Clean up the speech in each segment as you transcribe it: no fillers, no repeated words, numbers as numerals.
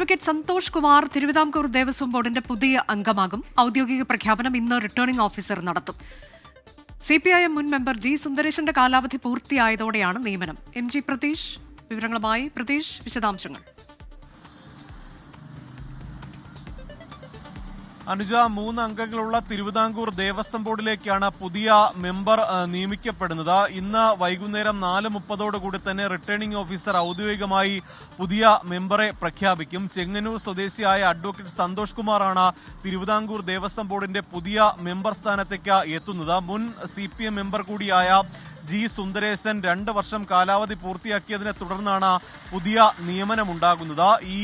Advocate Santhosh Kumar Thiruvithamkoor Devaswom ബോർഡിന്റെ പുതിയ അംഗമാകും. ഔദ്യോഗിക പ്രഖ്യാപനം ഇന്ന് റിട്ടേണിംഗ് ഓഫീസർ നടത്തും. CPIM മുൻ മെമ്പർ ജി സുന്ദരേശന്റെ കാലാവധി പൂർത്തിയായതോടെയാണ് നിയമനം. MG പ്രതീഷ് വിവരങ്ങളുമായി. പ്രതീഷ്, വിശദാംശങ്ങൾ. അനുജ, 3 അംഗങ്ങളുള്ള തിരുവിതാംകൂർ ദേവസ്വം ബോർഡിലേക്കാണ് പുതിയ മെമ്പർ നിയമിക്കപ്പെടുന്നത്. ഇന്ന് വൈകുന്നേരം 4:30 തന്നെ റിട്ടേണിംഗ് ഓഫീസർ ഔദ്യോഗികമായി പുതിയ മെമ്പറെ പ്രഖ്യാപിക്കും. ചെങ്ങന്നൂർ സ്വദേശിയായ അഡ്വക്കേറ്റ് സന്തോഷ് കുമാറാണ് തിരുവിതാംകൂർ ദേവസ്വം ബോർഡിന്റെ പുതിയ മെമ്പർ സ്ഥാനത്തേക്ക് എത്തുന്നത്. മുൻ CPM മെമ്പർ കൂടിയായ ജി സുന്ദരേശൻ 2 വർഷം കാലാവധി പൂർത്തിയാക്കിയതിനെ തുടർന്നാണ് പുതിയ നിയമനമുണ്ടാകുന്നത്. ഈ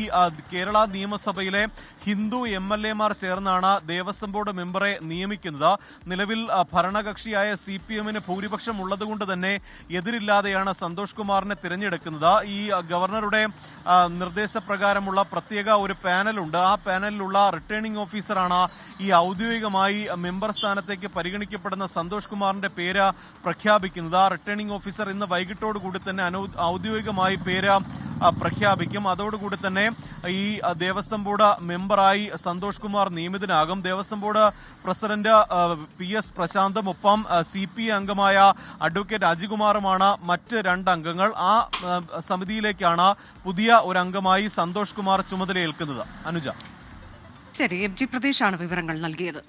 കേരള നിയമസഭയിലെ ഹിന്ദു MLA മാർ ചേർന്നാണ് ദേവസ്വം ബോർഡ് മെമ്പറെ നിയമിക്കുന്നത്. നിലവിൽ ഭരണകക്ഷിയായ CPM-ന് ഭൂരിപക്ഷം ഉള്ളതുകൊണ്ട് തന്നെ എതിരില്ലാതെയാണ് സന്തോഷ് കുമാറിനെ തിരഞ്ഞെടുക്കുന്നത്. ഈ ഗവർണറുടെ നിർദ്ദേശപ്രകാരമുള്ള പ്രത്യേക ഒരു പാനലുണ്ട്. ആ പാനലിലുള്ള റിട്ടേണിംഗ് ഓഫീസറാണ് ഈ ഔദ്യോഗികമായി മെമ്പർ സ്ഥാനത്തേക്ക് പരിഗണിക്കപ്പെടുന്ന സന്തോഷ് കുമാറിന്റെ പേര് പ്രഖ്യാപിക്കുന്നത്. റിട്ടേണിംഗ് ഓഫീസർ ഇന്ന് വൈകിട്ടോടുകൂടി തന്നെ ഔദ്യോഗികമായി പേര് പ്രഖ്യാപിക്കും. അതോടുകൂടി തന്നെ ഈ ദേവസ്വം ബോർഡ് മെമ്പറായി സന്തോഷ് കുമാർ നിയമിതനാകും. ദേവസ്വം ബോർഡ് പ്രസിഡന്റ് PS പ്രശാന്തും ഒപ്പം CPI അംഗമായ അഡ്വക്കേറ്റ് അജികുമാറുമാണ് മറ്റ് 2 അംഗങ്ങൾ. ആ സമിതിയിലേക്കാണ് പുതിയ ഒരു അംഗമായി സന്തോഷ് കുമാർ ചുമതലയേൽക്കുന്നത്. അനുജ, ശരി. MG പ്രതീഷാണ് വിവരങ്ങൾ നൽകിയത്.